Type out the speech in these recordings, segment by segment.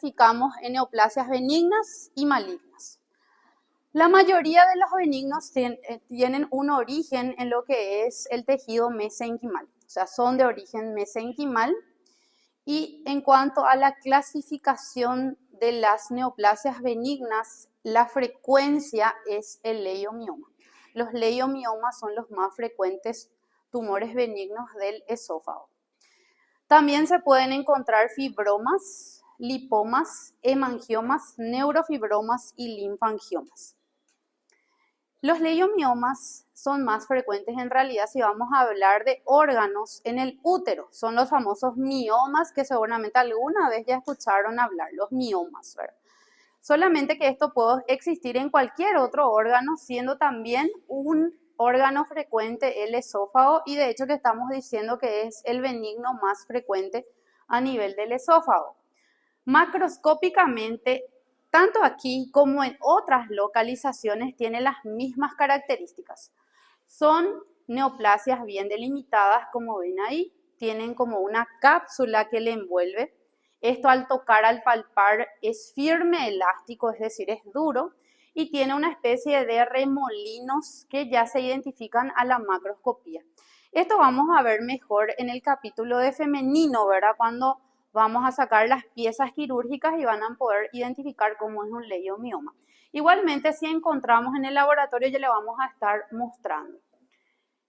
clasificamos en neoplasias benignas y malignas. La mayoría de los benignos tienen un origen en lo que es el tejido mesenquimal, o sea, son de origen mesenquimal. Y en cuanto a la clasificación de las neoplasias benignas, la frecuencia es el leiomioma. Los leiomiomas son los más frecuentes tumores benignos del esófago. También se pueden encontrar fibromas, lipomas, hemangiomas, neurofibromas y linfangiomas. Los leiomiomas son más frecuentes en realidad si vamos a hablar de órganos en el útero. Son los famosos miomas que seguramente alguna vez ya escucharon hablar, los miomas, ¿verdad? Solamente que esto puede existir en cualquier otro órgano, siendo también un órgano frecuente el esófago, y de hecho que estamos diciendo que es el benigno más frecuente a nivel del esófago. Macroscópicamente, tanto aquí como en otras localizaciones, tiene las mismas características. Son neoplasias bien delimitadas, como ven ahí, tienen como una cápsula que le envuelve. Esto al tocar, al palpar, es firme, elástico, es decir, es duro, y tiene una especie de remolinos que ya se identifican a la macroscopía. Esto vamos a ver mejor en el capítulo de femenino, ¿verdad? Cuando vamos a sacar las piezas quirúrgicas y van a poder identificar cómo es un leiomioma. Igualmente, si encontramos en el laboratorio, ya le vamos a estar mostrando.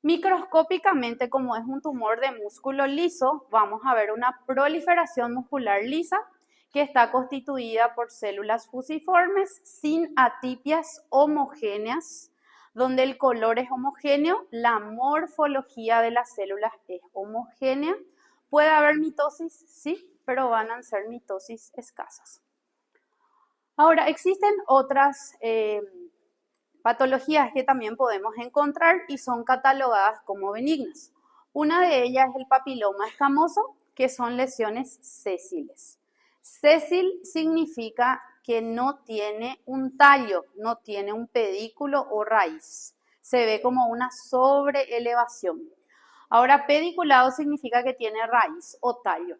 Microscópicamente, como es un tumor de músculo liso, vamos a ver una proliferación muscular lisa que está constituida por células fusiformes sin atipias homogéneas, donde el color es homogéneo, la morfología de las células es homogénea. ¿Puede haber mitosis? Sí, pero van a ser mitosis escasas. Ahora, existen otras patologías que también podemos encontrar y son catalogadas como benignas. Una de ellas es el papiloma escamoso, que son lesiones sésiles. Sésil significa que no tiene un tallo, no tiene un pedículo o raíz. Se ve como una sobreelevación. Ahora, pediculado significa que tiene raíz o tallo.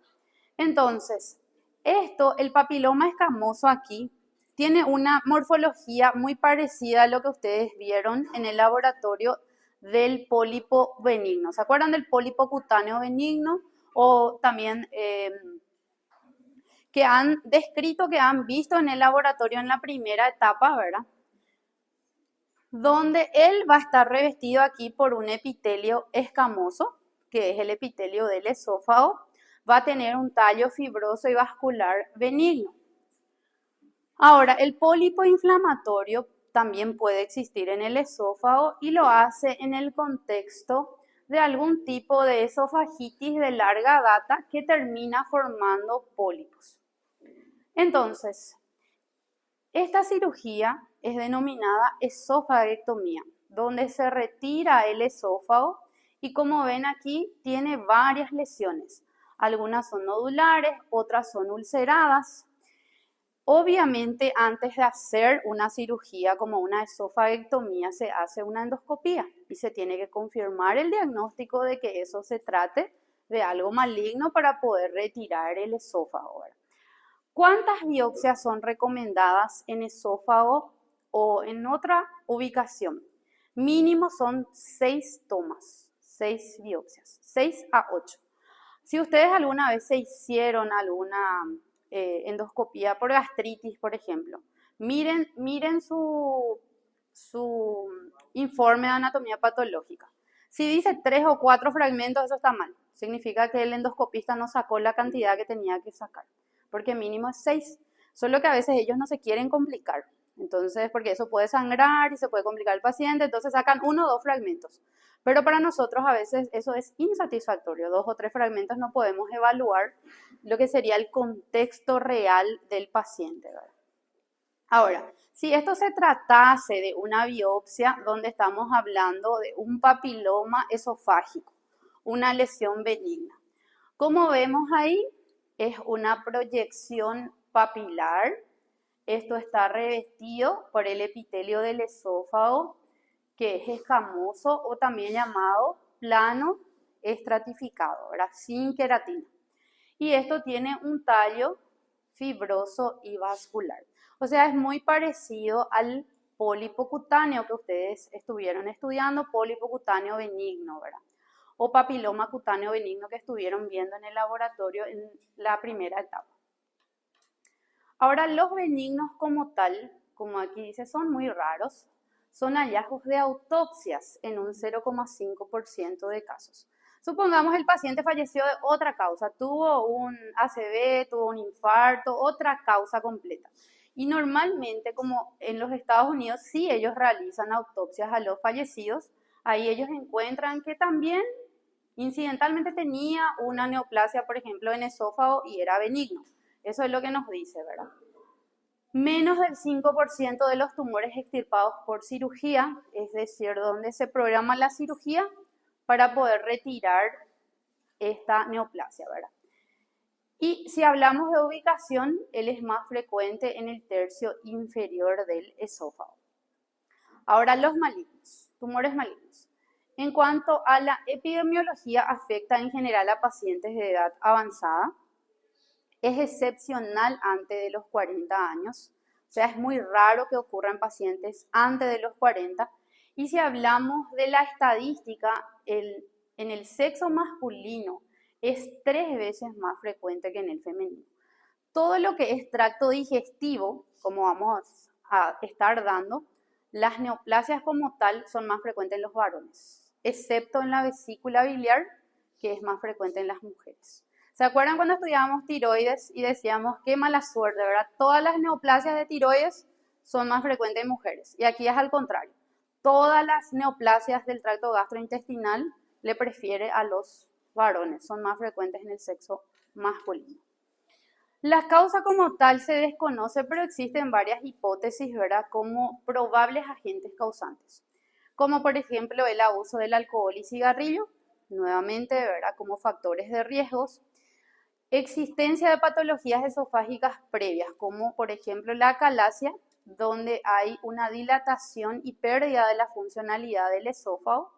Entonces, el papiloma escamoso aquí, tiene una morfología muy parecida a lo que ustedes vieron en el laboratorio del pólipo benigno. ¿Se acuerdan del pólipo cutáneo benigno? O también que han descrito, que han visto en el laboratorio en la primera etapa, ¿verdad? Donde él va a estar revestido aquí por un epitelio escamoso, que es el epitelio del esófago. Va a tener un tallo fibroso y vascular benigno. Ahora, el pólipo inflamatorio también puede existir en el esófago y lo hace en el contexto de algún tipo de esofagitis de larga data que termina formando pólipos. Entonces, esta cirugía es denominada esofagectomía, donde se retira el esófago y, como ven aquí, tiene varias lesiones. Algunas son nodulares, otras son ulceradas. Obviamente, antes de hacer una cirugía como una esofagectomía, se hace una endoscopía y se tiene que confirmar el diagnóstico de que eso se trate de algo maligno para poder retirar el esófago. ¿Cuántas biopsias son recomendadas en esófago o en otra ubicación? Mínimo son 6 tomas, 6 biopsias, 6 a 8. Si ustedes alguna vez se hicieron alguna endoscopía por gastritis, por ejemplo, miren su informe de anatomía patológica. Si dice 3 o 4 fragmentos, eso está mal. Significa que el endoscopista no sacó la cantidad que tenía que sacar, porque mínimo es 6. Solo que a veces ellos no se quieren complicar. Entonces, porque eso puede sangrar y se puede complicar al paciente, entonces sacan 1 o 2 fragmentos. Pero para nosotros a veces eso es insatisfactorio. 2 o 3 fragmentos no podemos evaluar lo que sería el contexto real del paciente, ¿verdad? Ahora, si esto se tratase de una biopsia donde estamos hablando de un papiloma esofágico, una lesión benigna, como vemos ahí, es una proyección papilar. Esto está revestido por el epitelio del esófago, que es escamoso o también llamado plano estratificado, ¿verdad? Sin queratina. Y esto tiene un tallo fibroso y vascular. O sea, es muy parecido al pólipo cutáneo que ustedes estuvieron estudiando, pólipo cutáneo benigno, ¿verdad? O papiloma cutáneo benigno que estuvieron viendo en el laboratorio en la primera etapa. Ahora, los benignos como tal, como aquí dice, son muy raros. Son hallazgos de autopsias en un 0,5% de casos. Supongamos el paciente falleció de otra causa, tuvo un ACV, tuvo un infarto, otra causa completa. Y normalmente, como en los Estados Unidos, sí ellos realizan autopsias a los fallecidos, ahí ellos encuentran que también incidentalmente tenía una neoplasia, por ejemplo, en esófago y era benigno. Eso es lo que nos dice, ¿verdad? Menos del 5% de los tumores extirpados por cirugía, es decir, donde se programa la cirugía para poder retirar esta neoplasia, ¿verdad? Y si hablamos de ubicación, él es más frecuente en el tercio inferior del esófago. Ahora, los malignos, tumores malignos. En cuanto a la epidemiología, afecta en general a pacientes de edad avanzada. Es excepcional antes de los 40 años. O sea, es muy raro que ocurra en pacientes antes de los 40. Y si hablamos de la estadística, en el sexo masculino es 3 veces más frecuente que en el femenino. Todo lo que es tracto digestivo, como vamos a estar dando, las neoplasias como tal son más frecuentes en los varones, excepto en la vesícula biliar, que es más frecuente en las mujeres. ¿Se acuerdan cuando estudiábamos tiroides y decíamos qué mala suerte, verdad? Todas las neoplasias de tiroides son más frecuentes en mujeres. Y aquí es al contrario. Todas las neoplasias del tracto gastrointestinal le prefiere a los varones, son más frecuentes en el sexo masculino. La causa como tal se desconoce, pero existen varias hipótesis, ¿verdad?, como probables agentes causantes. Como por ejemplo el abuso del alcohol y cigarrillo, nuevamente, ¿verdad?, como factores de riesgos. Existencia de patologías esofágicas previas, como por ejemplo la acalasia, donde hay una dilatación y pérdida de la funcionalidad del esófago,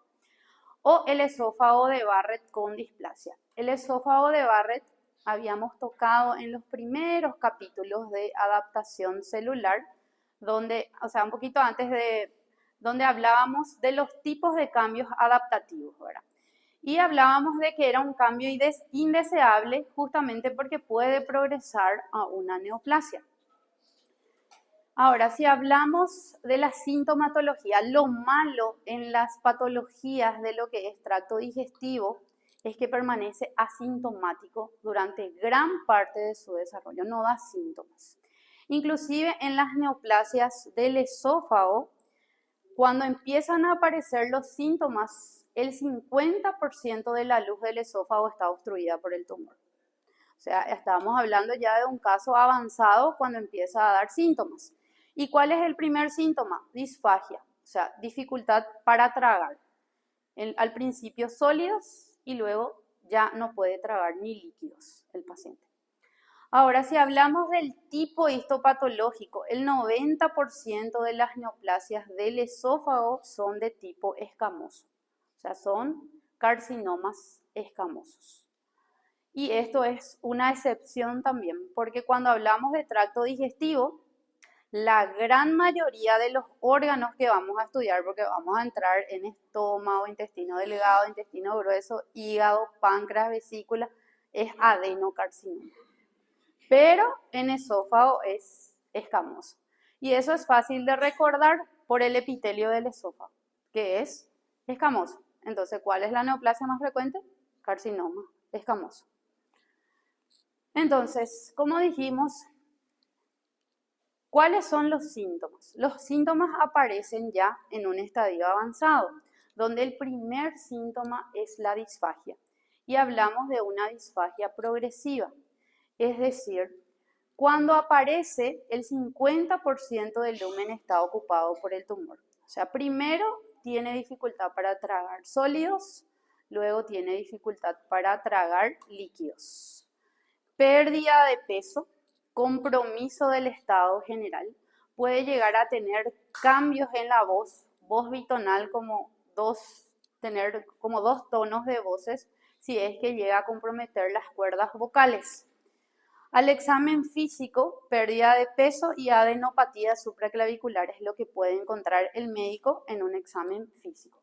o el esófago de Barrett con displasia. El esófago de Barrett habíamos tocado en los primeros capítulos de adaptación celular, donde, o sea, un poquito antes de, donde hablábamos de los tipos de cambios adaptativos, ¿verdad? Y hablábamos de que era un cambio indeseable justamente porque puede progresar a una neoplasia. Ahora, si hablamos de la sintomatología, lo malo en las patologías de lo que es tracto digestivo es que permanece asintomático durante gran parte de su desarrollo, no da síntomas. Inclusive en las neoplasias del esófago, cuando empiezan a aparecer los síntomas, el 50% de la luz del esófago está obstruida por el tumor. O sea, estamos hablando ya de un caso avanzado cuando empieza a dar síntomas. ¿Y cuál es el primer síntoma? Disfagia, o sea, dificultad para tragar. Al principio sólidos y luego ya no puede tragar ni líquidos el paciente. Ahora, si hablamos del tipo histopatológico, el 90% de las neoplasias del esófago son de tipo escamoso. O sea, son carcinomas escamosos. Y esto es una excepción también, porque cuando hablamos de tracto digestivo, la gran mayoría de los órganos que vamos a estudiar, porque vamos a entrar en estómago, intestino delgado, intestino grueso, hígado, páncreas, vesícula, es adenocarcinoma. Pero en esófago es escamoso. Y eso es fácil de recordar por el epitelio del esófago, que es escamoso. Entonces, ¿cuál es la neoplasia más frecuente? Carcinoma escamoso. Entonces, como dijimos, ¿cuáles son los síntomas? Los síntomas aparecen ya en un estadio avanzado, donde el primer síntoma es la disfagia. Y hablamos de una disfagia progresiva. Es decir, cuando aparece el 50% del lumen está ocupado por el tumor. O sea, primero tiene dificultad para tragar sólidos, luego tiene dificultad para tragar líquidos. Pérdida de peso, compromiso del estado general, puede llegar a tener cambios en la voz bitonal tener como dos tonos de voces, si es que llega a comprometer las cuerdas vocales. Al examen físico, pérdida de peso y adenopatía supraclavicular es lo que puede encontrar el médico en un examen físico.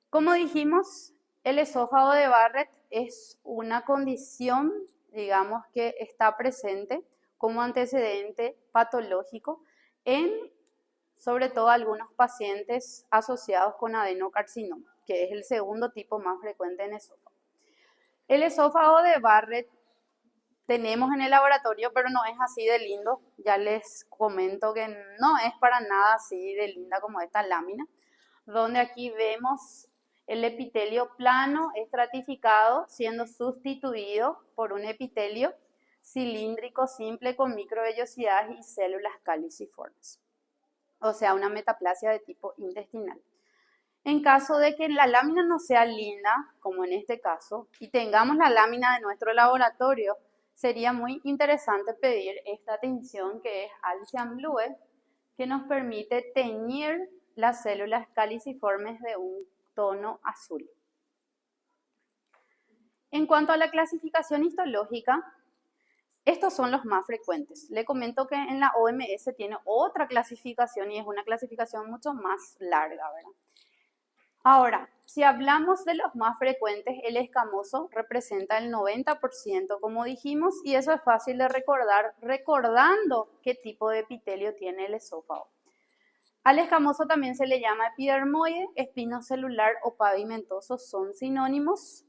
Como dijimos, el esófago de Barrett es una condición, digamos, que está presente como antecedente patológico en, sobre todo, algunos pacientes asociados con adenocarcinoma, que es el segundo tipo más frecuente en esófago. El esófago de Barrett tenemos en el laboratorio, pero no es así de lindo. Ya les comento que no es para nada así de linda como esta lámina, donde aquí vemos el epitelio plano estratificado siendo sustituido por un epitelio cilíndrico simple con microvellosidades y células caliciformes, o sea, una metaplasia de tipo intestinal. En caso de que la lámina no sea linda, como en este caso, y tengamos la lámina de nuestro laboratorio, sería muy interesante pedir esta tinción que es Alcian Blue, que nos permite teñir las células caliciformes de un tono azul. En cuanto a la clasificación histológica, estos son los más frecuentes. Le comento que en la OMS tiene otra clasificación y es una clasificación mucho más larga, ¿verdad? Ahora, si hablamos de los más frecuentes, el escamoso representa el 90%, como dijimos, y eso es fácil de recordar recordando qué tipo de epitelio tiene el esófago. Al escamoso también se le llama epidermoide, espinocelular o pavimentoso, son sinónimos.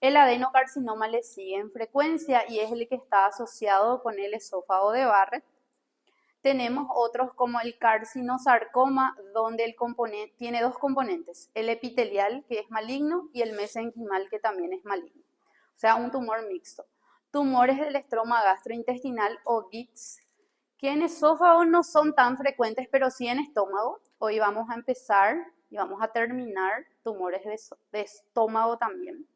El adenocarcinoma le sigue en frecuencia y es el que está asociado con el esófago de Barrett. Tenemos otros como el carcinosarcoma, donde el componente tiene dos componentes, el epitelial, que es maligno, y el mesenquimal, que también es maligno. O sea, un tumor mixto. Tumores del estroma gastrointestinal o GIST, que en esófago no son tan frecuentes, pero sí en estómago. Hoy vamos a empezar y vamos a terminar tumores de estómago también,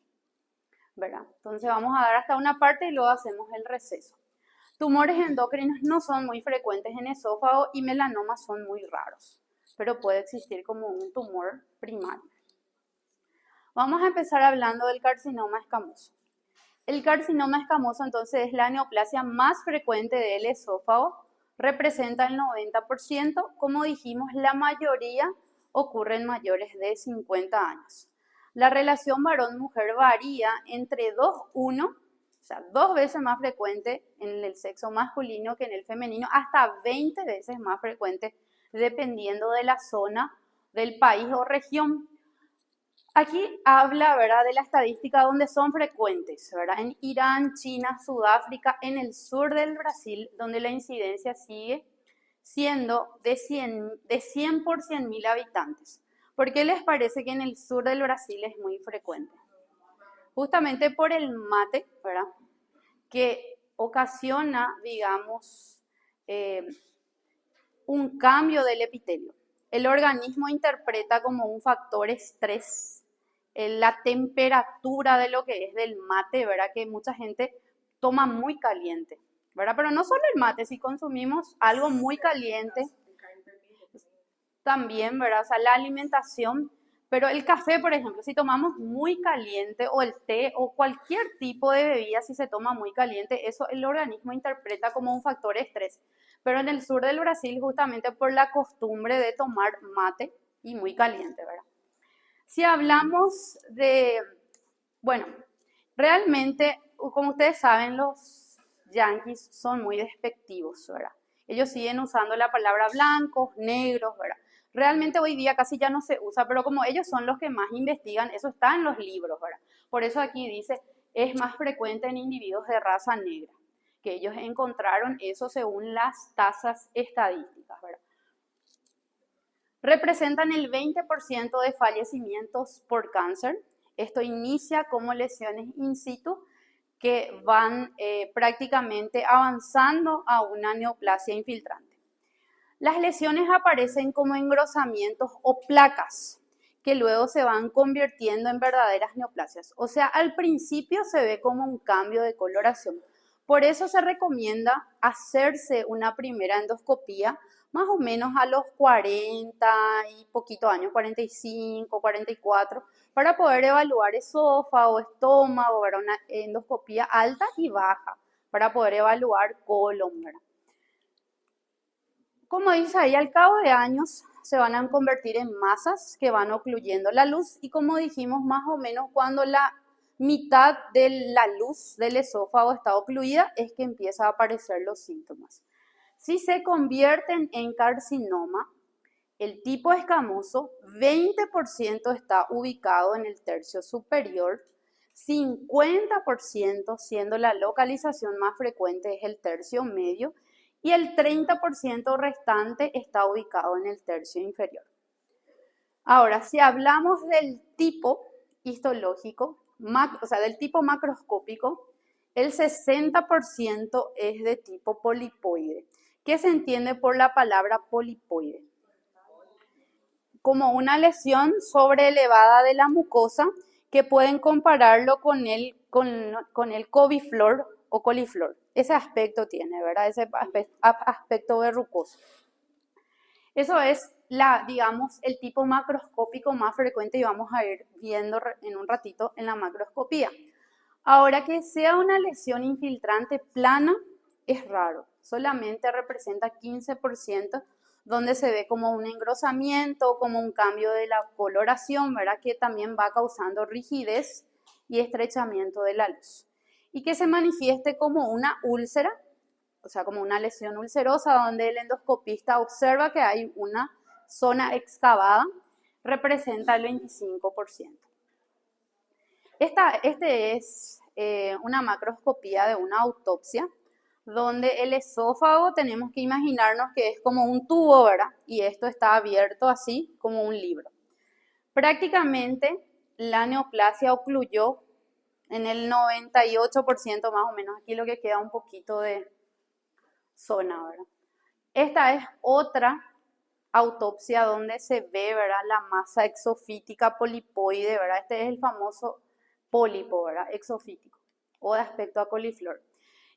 ¿verdad? Entonces vamos a dar hasta una parte y luego hacemos el receso. Tumores endocrinos no son muy frecuentes en esófago y melanomas son muy raros, pero puede existir como un tumor primario. Vamos a empezar hablando del carcinoma escamoso. El carcinoma escamoso entonces es la neoplasia más frecuente del esófago, representa el 90%, como dijimos, la mayoría ocurre en mayores de 50 años. La relación varón-mujer varía entre 2:1, o sea, 2 veces más frecuente en el sexo masculino que en el femenino, hasta 20 veces más frecuente dependiendo de la zona del país o región. Aquí habla, ¿verdad?, de la estadística donde son frecuentes, ¿verdad? En Irán, China, Sudáfrica, en el sur del Brasil, donde la incidencia sigue siendo de 100 por 100.000 habitantes. ¿Por qué les parece que en el sur del Brasil es muy frecuente? Justamente por el mate, ¿verdad?, que ocasiona, digamos, un cambio del epitelio. El organismo interpreta como un factor estrés la temperatura de lo que es del mate, ¿verdad? Que mucha gente toma muy caliente, ¿verdad? Pero no solo el mate, si consumimos algo muy caliente, también, ¿verdad? O sea, la alimentación, pero el café, por ejemplo, si tomamos muy caliente, o el té, o cualquier tipo de bebida, si se toma muy caliente, eso el organismo interpreta como un factor estrés. Pero en el sur del Brasil, justamente por la costumbre de tomar mate y muy caliente, ¿verdad? Si hablamos de, bueno, realmente, como ustedes saben, los yanquis son muy despectivos, ¿verdad? Ellos siguen usando la palabra blancos, negros, ¿verdad? Realmente hoy día casi ya no se usa, pero como ellos son los que más investigan, eso está en los libros, ¿verdad? Por eso aquí dice, es más frecuente en individuos de raza negra, que ellos encontraron eso según las tasas estadísticas, ¿verdad? Representan el 20% de fallecimientos por cáncer. Esto inicia como lesiones in situ que van prácticamente avanzando a una neoplasia infiltrante. Las lesiones aparecen como engrosamientos o placas que luego se van convirtiendo en verdaderas neoplasias. O sea, al principio se ve como un cambio de coloración. Por eso se recomienda hacerse una primera endoscopía más o menos a los 40 y poquito años, 45, 44, para poder evaluar esófago, estómago, una endoscopía alta y baja, para poder evaluar colon, ¿verdad? Como dice ahí, al cabo de años se van a convertir en masas que van ocluyendo la luz y como dijimos, más o menos cuando la mitad de la luz del esófago está ocluida es que empiezan a aparecer los síntomas. Si se convierten en carcinoma, el tipo escamoso, 20% está ubicado en el tercio superior, 50% siendo la localización más frecuente es el tercio medio y el 30% restante está ubicado en el tercio inferior. Ahora, si hablamos del tipo histológico, o sea, del tipo macroscópico, el 60% es de tipo polipoide. ¿Qué se entiende por la palabra polipoide? Como una lesión sobreelevada de la mucosa que pueden compararlo con el coviflor o coliflor. Ese aspecto tiene, ¿verdad? Ese aspecto verrucoso. Eso es, digamos, el tipo macroscópico más frecuente y vamos a ir viendo en un ratito en la macroscopía. Ahora, que sea una lesión infiltrante plana es raro, solamente representa 15% donde se ve como un engrosamiento, como un cambio de la coloración, ¿verdad? Que también va causando rigidez y estrechamiento de la luz. Y que se manifieste como una úlcera, o sea, como una lesión ulcerosa donde el endoscopista observa que hay una zona excavada, representa el 25%. Este es una macroscopía de una autopsia, donde el esófago tenemos que imaginarnos que es como un tubo, ¿verdad? Y esto está abierto así como un libro. Prácticamente la neoplasia ocluyó en el 98% más o menos. Aquí lo que queda un poquito de zona, ¿verdad? Esta es otra autopsia donde se ve, ¿verdad? La masa exofítica polipoide, ¿verdad? Este es el famoso pólipo, ¿verdad? Exofítico o de aspecto a coliflor.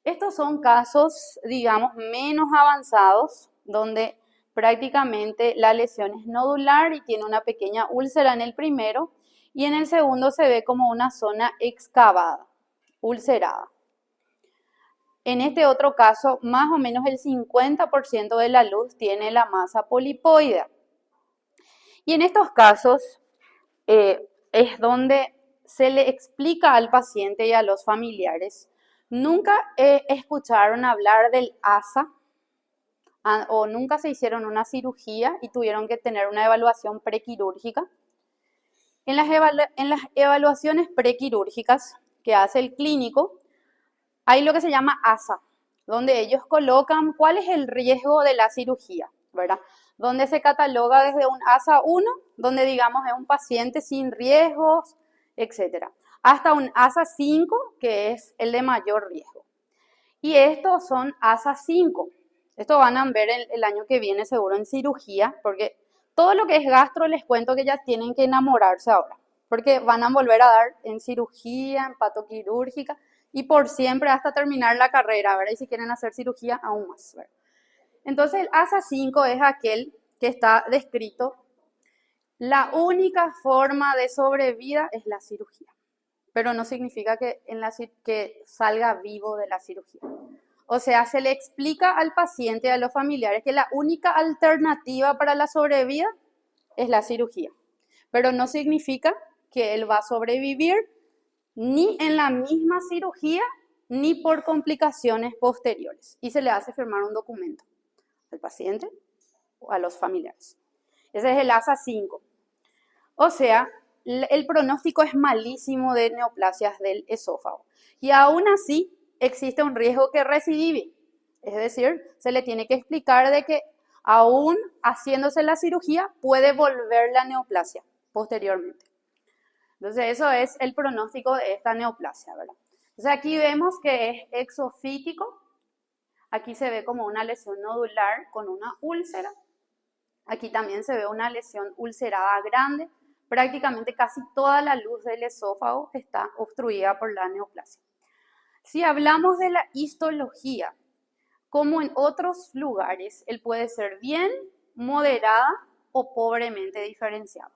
Estos son casos, digamos, menos avanzados, donde prácticamente la lesión es nodular y tiene una pequeña úlcera en el primero, y en el segundo se ve como una zona excavada, ulcerada. En este otro caso, más o menos el 50% de la luz tiene la masa polipoidea. Y en estos casos es donde se le explica al paciente y a los familiares. Nunca escucharon hablar del ASA o nunca se hicieron una cirugía y tuvieron que tener una evaluación prequirúrgica. En las evaluaciones prequirúrgicas que hace el clínico, hay lo que se llama ASA, donde ellos colocan cuál es el riesgo de la cirugía, ¿verdad? Donde se cataloga desde un ASA 1, donde digamos es un paciente sin riesgos, etc. Hasta un ASA 5, que es el de mayor riesgo. Y estos son ASA 5. Esto van a ver el año que viene seguro en cirugía, porque todo lo que es gastro les cuento que ya tienen que enamorarse ahora, porque van a volver a dar en cirugía, en patoquirúrgica, y por siempre hasta terminar la carrera, ¿verdad? Y si quieren hacer cirugía, aún más, ¿verdad? Entonces el ASA 5 es aquel que está descrito. La única forma de sobrevida es la cirugía, pero no significa que salga vivo de la cirugía. O sea, se le explica al paciente y a los familiares que la única alternativa para la sobrevida es la cirugía, pero no significa que él va a sobrevivir ni en la misma cirugía ni por complicaciones posteriores. Y se le hace firmar un documento al paciente o a los familiares. Ese es el ASA 5. O sea, el pronóstico es malísimo de neoplasias del esófago. Y aún así existe un riesgo que recidive. Es decir, se le tiene que explicar de que aún haciéndose la cirugía puede volver la neoplasia posteriormente. Entonces, eso es el pronóstico de esta neoplasia, ¿verdad? Entonces, aquí vemos que es exofítico. Aquí se ve como una lesión nodular con una úlcera. Aquí también se ve una lesión ulcerada grande. Prácticamente casi toda la luz del esófago está obstruida por la neoplasia. Si hablamos de la histología, como en otros lugares, él puede ser bien, moderada o pobremente diferenciado.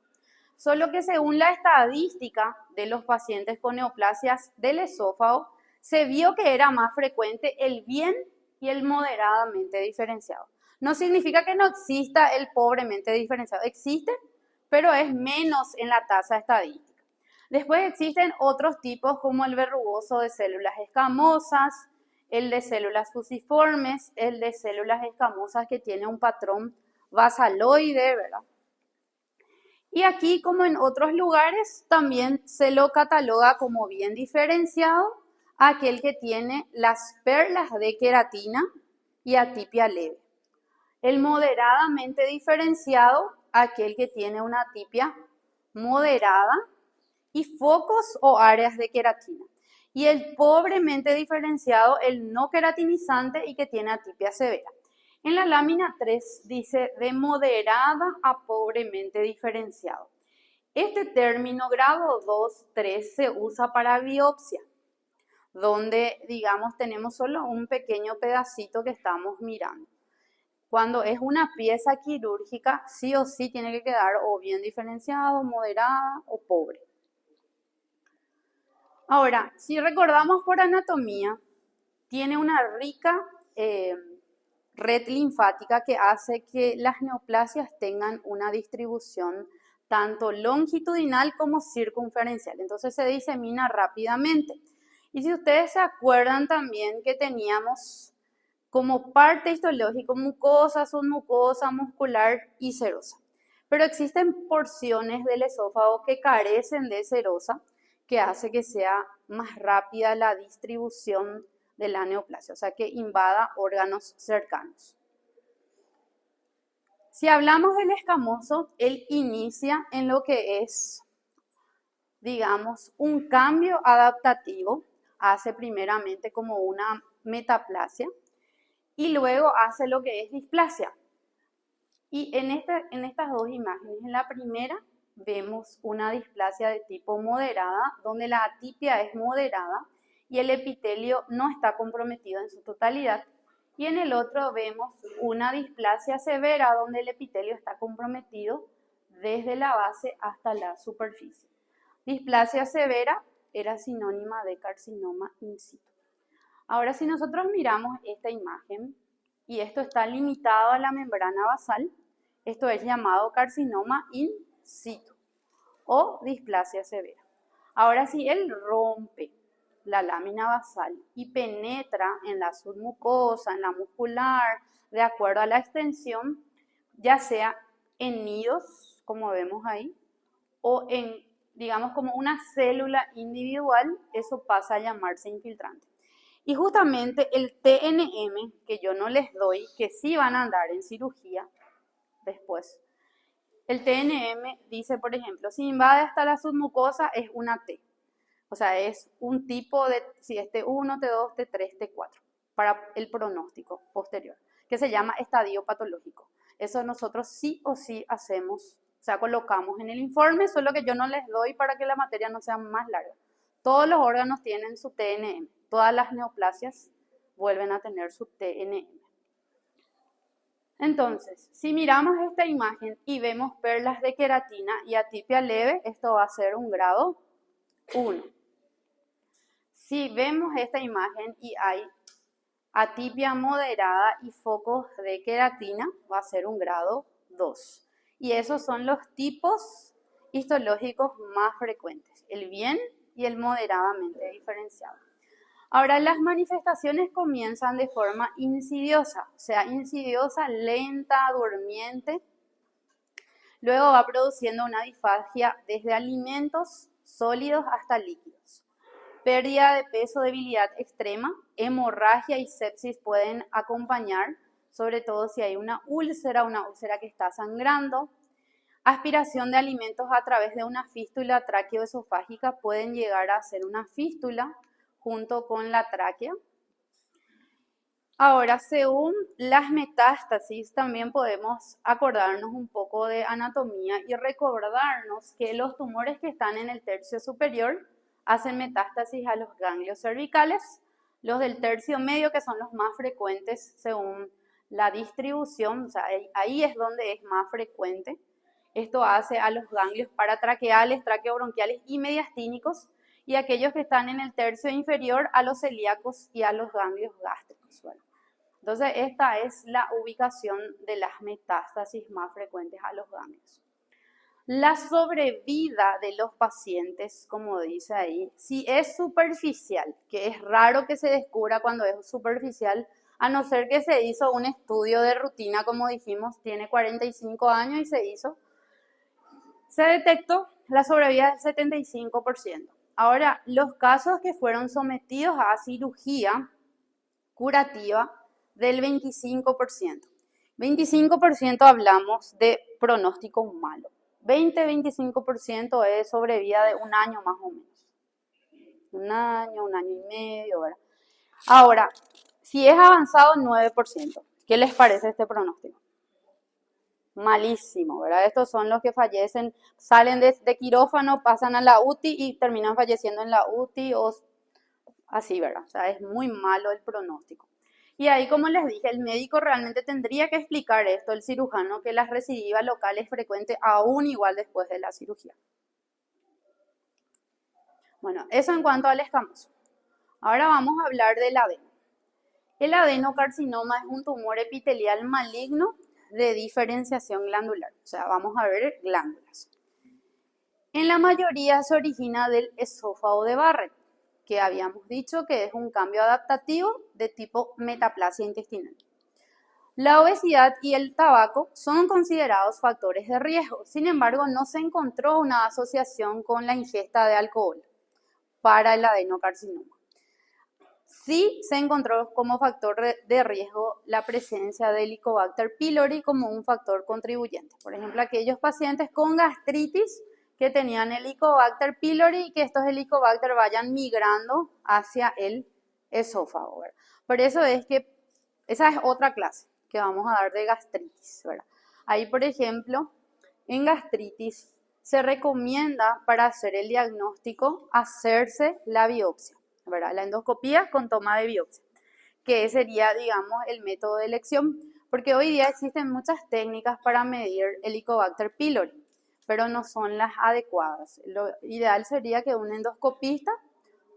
Solo que según la estadística de los pacientes con neoplasias del esófago, se vio que era más frecuente el bien y el moderadamente diferenciado. No significa que no exista el pobremente diferenciado, existe, pero es menos en la tasa estadística. Después existen otros tipos como el verrugoso de células escamosas, el de células fusiformes, el de células escamosas que tiene un patrón basaloide, ¿verdad? Y aquí, como en otros lugares, también se lo cataloga como bien diferenciado aquel que tiene las perlas de queratina y atipia leve. El moderadamente diferenciado, aquel que tiene una atipia moderada y focos o áreas de queratina. Y el pobremente diferenciado, el no queratinizante y que tiene atipia severa. En la lámina 3 dice de moderada a pobremente diferenciado. Este término grado 2, 3 se usa para biopsia, donde digamos tenemos solo un pequeño pedacito que estamos mirando. Cuando es una pieza quirúrgica, sí o sí tiene que quedar o bien diferenciado, moderada o pobre. Ahora, si recordamos por anatomía, tiene una rica red linfática que hace que las neoplasias tengan una distribución tanto longitudinal como circunferencial. Entonces se disemina rápidamente. Y si ustedes se acuerdan también que teníamos como parte histológico mucosa, submucosa, muscular y serosa. Pero existen porciones del esófago que carecen de serosa, que hace que sea más rápida la distribución de la neoplasia, o sea, que invada órganos cercanos. Si hablamos del escamoso, él inicia en lo que es, digamos, un cambio adaptativo, hace primeramente como una metaplasia y luego hace lo que es displasia. Y en estas dos imágenes, en la primera vemos una displasia de tipo moderada, donde la atipia es moderada y el epitelio no está comprometido en su totalidad. Y en el otro vemos una displasia severa, donde el epitelio está comprometido desde la base hasta la superficie. Displasia severa era sinónima de carcinoma in situ. Ahora, si nosotros miramos esta imagen, y esto está limitado a la membrana basal, esto es llamado carcinoma in situ o displasia severa. Ahora, si él rompe la lámina basal y penetra en la submucosa, en la muscular, de acuerdo a la extensión, ya sea en nidos, como vemos ahí, o en, digamos, como una célula individual, eso pasa a llamarse infiltrante. Y justamente el TNM, que yo no les doy, que sí van a andar en cirugía después. El TNM dice, por ejemplo, si invade hasta la submucosa es una T. O sea, es un tipo de, si es T1, T2, T3, T4, para el pronóstico posterior, que se llama estadio patológico. Eso nosotros sí o sí hacemos, o sea, colocamos en el informe, solo que yo no les doy para que la materia no sea más larga. Todos los órganos tienen su TNM, todas las neoplasias vuelven a tener su TNM. Entonces, si miramos esta imagen y vemos perlas de queratina y atipia leve, esto va a ser un grado 1. Si vemos esta imagen y hay atipia moderada y focos de queratina, va a ser un grado 2. Y esos son los tipos histológicos más frecuentes, el bien y el moderadamente diferenciado. Ahora, las manifestaciones comienzan de forma insidiosa, o sea, insidiosa, lenta, durmiente. Luego va produciendo una disfagia desde alimentos sólidos hasta líquidos. Pérdida de peso, debilidad extrema, hemorragia y sepsis pueden acompañar, sobre todo si hay una úlcera que está sangrando. Aspiración de alimentos a través de una fístula tráqueo-esofágica pueden llegar a ser una fístula junto con la tráquea. Ahora, según las metástasis, también podemos acordarnos un poco de anatomía y recordarnos que los tumores que están en el tercio superior hacen metástasis a los ganglios cervicales, los del tercio medio, que son los más frecuentes según la distribución, o sea, ahí es donde es más frecuente. Esto hace a los ganglios paratraqueales, traqueobronquiales y mediastínicos, y aquellos que están en el tercio inferior a los celíacos y a los ganglios gástricos. Bueno, entonces esta es la ubicación de las metástasis más frecuentes a los ganglios. La sobrevida de los pacientes, como dice ahí, si es superficial, que es raro que se descubra cuando es superficial, a no ser que se hizo un estudio de rutina, como dijimos, tiene 45 años y se detectó la sobrevida del 75%. Ahora, los casos que fueron sometidos a cirugía curativa del 25%. 25% hablamos de pronóstico malo. 20-25% es sobrevida de un año más o menos. Un año y medio, ¿verdad? Ahora, si es avanzado, 9%. ¿Qué les parece este pronóstico? Malísimo, ¿verdad? Estos son los que fallecen, salen de quirófano, pasan a la UTI y terminan falleciendo en la UTI o así, ¿verdad? O sea, es muy malo el pronóstico. Y ahí, como les dije, el médico realmente tendría que explicar esto, el cirujano, que la recidiva local es frecuente aún igual después de la cirugía. Bueno, eso en cuanto al escamoso. Ahora vamos a hablar del adeno. El adenocarcinoma es un tumor epitelial maligno de diferenciación glandular. O sea, vamos a ver glándulas. En la mayoría se origina del esófago de Barrett, que habíamos dicho que es un cambio adaptativo de tipo metaplasia intestinal. La obesidad y el tabaco son considerados factores de riesgo. Sin embargo, no se encontró una asociación con la ingesta de alcohol para el adenocarcinoma. Sí se encontró como factor de riesgo la presencia de Helicobacter pylori como un factor contribuyente. Por ejemplo, aquellos pacientes con gastritis que tenían Helicobacter pylori y que estos Helicobacter vayan migrando hacia el esófago, ¿verdad? Por eso es que esa es otra clase que vamos a dar de gastritis, ¿verdad? Ahí, por ejemplo, en gastritis se recomienda para hacer el diagnóstico hacerse la biopsia, ¿verdad? La endoscopía con toma de biopsia, que sería, digamos, el método de elección, porque hoy día existen muchas técnicas para medir Helicobacter pylori, pero no son las adecuadas. Lo ideal sería que un endoscopista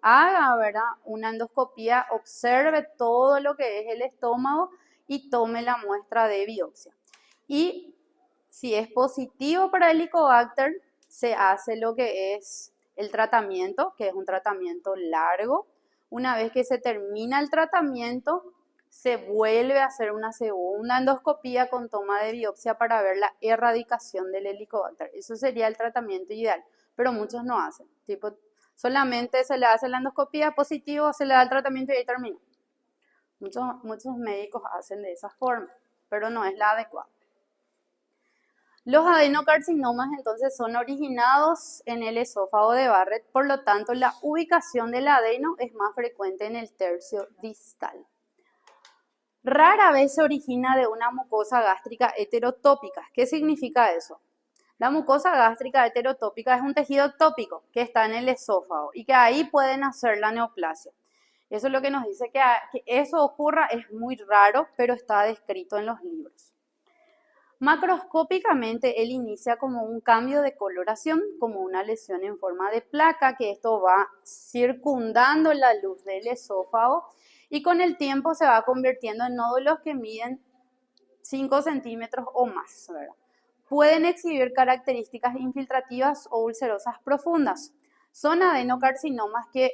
haga, ¿verdad?, una endoscopía, observe todo lo que es el estómago y tome la muestra de biopsia. Y si es positivo para Helicobacter, se hace lo que es el tratamiento, que es un tratamiento largo. Una vez que se termina el tratamiento, se vuelve a hacer una segunda endoscopía con toma de biopsia para ver la erradicación del Helicobacter. Eso sería el tratamiento ideal, pero muchos no hacen. Tipo, solamente se le hace la endoscopía, positivo, se le da el tratamiento y ahí termina. Muchos médicos hacen de esa forma, pero no es la adecuada. Los adenocarcinomas entonces son originados en el esófago de Barrett, por lo tanto la ubicación del adeno es más frecuente en el tercio distal. Rara vez se origina de una mucosa gástrica heterotópica. ¿Qué significa eso? La mucosa gástrica heterotópica es un tejido tópico que está en el esófago y que ahí puede nacer la neoplasia. Eso es lo que nos dice que eso ocurra, es muy raro, pero está descrito en los libros. Macroscópicamente, él inicia como un cambio de coloración, como una lesión en forma de placa, que esto va circundando la luz del esófago y con el tiempo se va convirtiendo en nódulos que miden 5 centímetros o más, ¿verdad? Pueden exhibir características infiltrativas o ulcerosas profundas. Son adenocarcinomas que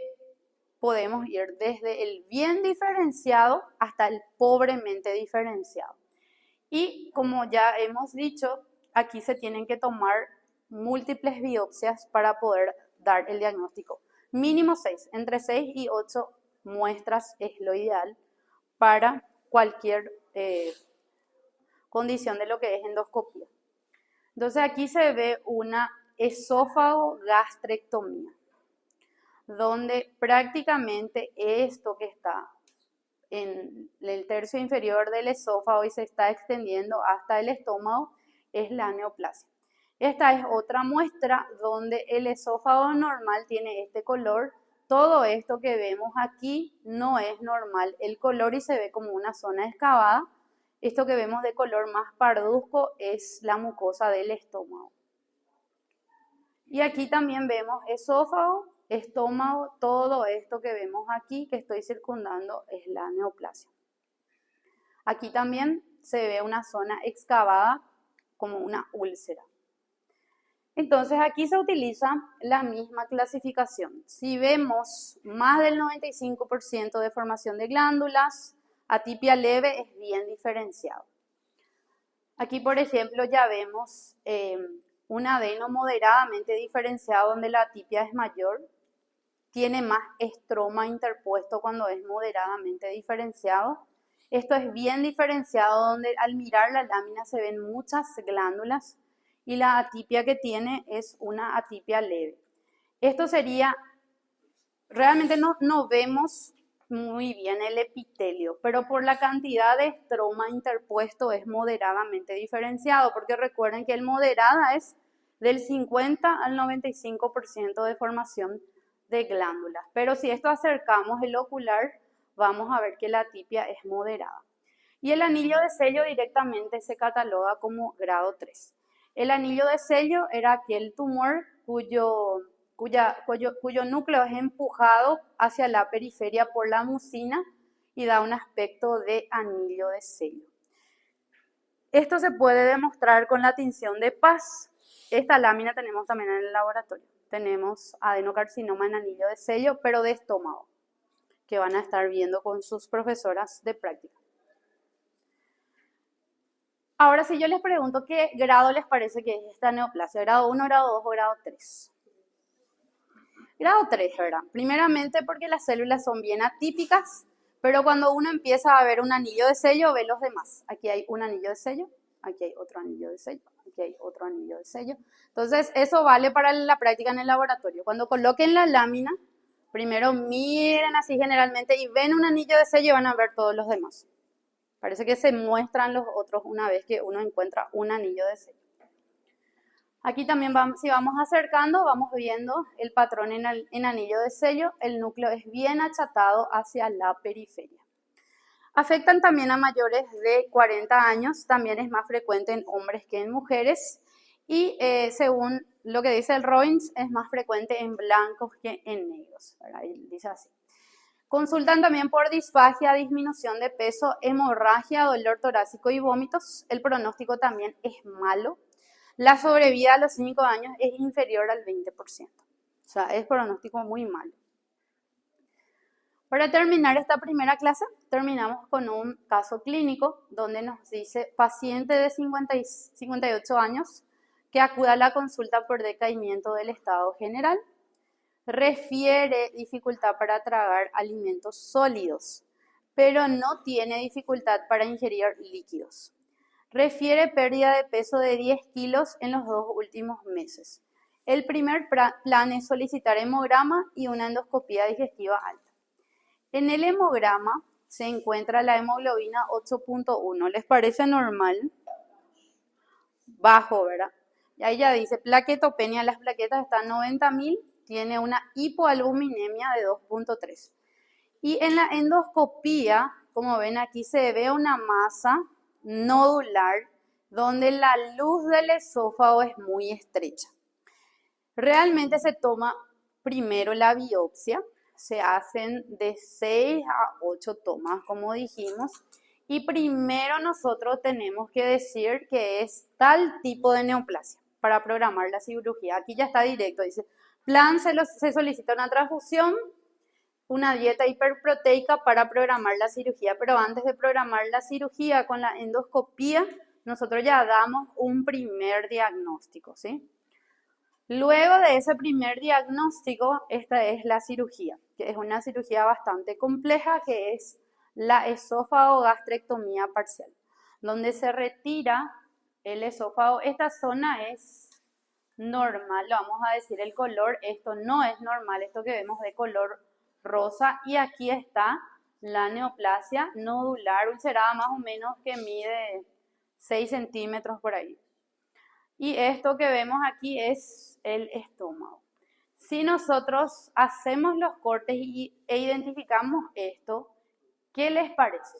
podemos ir desde el bien diferenciado hasta el pobremente diferenciado. Y como ya hemos dicho, aquí se tienen que tomar múltiples biopsias para poder dar el diagnóstico. Mínimo 6, entre 6 y 8 muestras es lo ideal para cualquier condición de lo que es endoscopía. Entonces aquí se ve una esófago-gastrectomía, donde prácticamente esto que está en el tercio inferior del esófago y se está extendiendo hasta el estómago es la neoplasia. Esta es otra muestra donde el esófago normal tiene este color. Todo esto que vemos aquí no es normal el color y se ve como una zona excavada. Esto que vemos de color más parduzco es la mucosa del estómago. Y aquí también vemos esófago estómago, todo esto que vemos aquí que estoy circundando es la neoplasia. Aquí también se ve una zona excavada como una úlcera. Entonces aquí se utiliza la misma clasificación. Si vemos más del 95% de formación de glándulas, atipia leve es bien diferenciado. Aquí, por ejemplo, ya vemos un adeno moderadamente diferenciado donde la atipia es mayor. Tiene más estroma interpuesto cuando es moderadamente diferenciado. Esto es bien diferenciado donde al mirar la lámina se ven muchas glándulas y la atipia que tiene es una atipia leve. Esto sería, realmente no vemos muy bien el epitelio, pero por la cantidad de estroma interpuesto es moderadamente diferenciado, porque recuerden que el moderada es del 50 al 95% de formación de glándulas. Pero si esto acercamos el ocular, vamos a ver que la atipia es moderada. Y el anillo de sello directamente se cataloga como grado 3. El anillo de sello era aquel tumor cuyo núcleo es empujado hacia la periferia por la mucina y da un aspecto de anillo de sello. Esto se puede demostrar con la tinción de Paz. Esta lámina tenemos también en el laboratorio. Tenemos adenocarcinoma en anillo de sello, pero de estómago, que van a estar viendo con sus profesoras de práctica. Ahora, si yo les pregunto qué grado les parece que es esta neoplasia, grado 1, grado 2 o grado 3. Grado 3, ¿verdad? Primeramente porque las células son bien atípicas, pero cuando uno empieza a ver un anillo de sello, ve los demás. Aquí hay un anillo de sello, aquí hay otro anillo de sello, aquí hay otro anillo de sello. Entonces, eso vale para la práctica en el laboratorio. Cuando coloquen la lámina, primero miren así generalmente y ven un anillo de sello y van a ver todos los demás. Parece que se muestran los otros una vez que uno encuentra un anillo de sello. Aquí también, si vamos acercando, vamos viendo el patrón en anillo de sello. El núcleo es bien achatado hacia la periferia. Afectan también a mayores de 40 años, también es más frecuente en hombres que en mujeres. Y según lo que dice el Robbins, es más frecuente en blancos que en negros. Ahí dice así. Consultan también por disfagia, disminución de peso, hemorragia, dolor torácico y vómitos. El pronóstico también es malo. La sobrevida a los 5 años es inferior al 20%. O sea, es pronóstico muy malo. Para terminar esta primera clase, terminamos con un caso clínico donde nos dice paciente de 58 años que acude a la consulta por decaimiento del estado general. Refiere dificultad para tragar alimentos sólidos, pero no tiene dificultad para ingerir líquidos. Refiere pérdida de peso de 10 kilos en los 2 últimos meses. El primer plan es solicitar hemograma y una endoscopía digestiva alta. En el hemograma se encuentra la hemoglobina 8.1. ¿Les parece normal? Bajo, ¿verdad? Y ahí ya dice plaquetopenia. Las plaquetas están 90.000. Tiene una hipoalbuminemia de 2.3. Y en la endoscopía, como ven aquí, se ve una masa nodular donde la luz del esófago es muy estrecha. Realmente se toma primero la biopsia, se hacen de 6 a 8 tomas, como dijimos, y primero nosotros tenemos que decir que es tal tipo de neoplasia para programar la cirugía. Aquí ya está directo, dice, plan se solicita una transfusión, una dieta hiperproteica para programar la cirugía, pero antes de programar la cirugía con la endoscopía, nosotros ya damos un primer diagnóstico, ¿sí? Luego de ese primer diagnóstico, esta es la cirugía, que es una cirugía bastante compleja, que es la esófago-gastrectomía parcial, donde se retira el esófago. Esta zona es normal, lo vamos a decir el color, esto no es normal, esto que vemos de color rosa, y aquí está la neoplasia nodular ulcerada más o menos que mide 6 centímetros por ahí. Y esto que vemos aquí es el estómago. Si nosotros hacemos los cortes e identificamos esto, ¿qué les parece?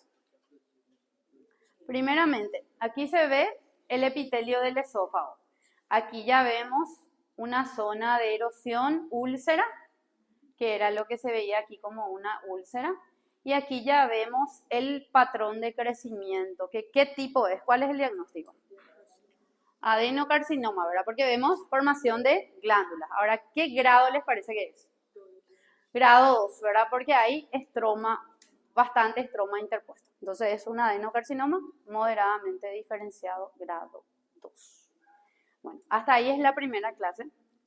Primeramente, aquí se ve el epitelio del esófago. Aquí ya vemos una zona de erosión, úlcera, que era lo que se veía aquí como una úlcera. Y aquí ya vemos el patrón de crecimiento, que qué tipo es, cuál es el diagnóstico. Adenocarcinoma, ¿verdad? Porque vemos formación de glándulas. Ahora, ¿qué grado les parece que es? Grado 2, ¿verdad? Porque hay estroma, bastante estroma interpuesto. Entonces es un adenocarcinoma moderadamente diferenciado, grado 2. Bueno, hasta ahí es la primera clase.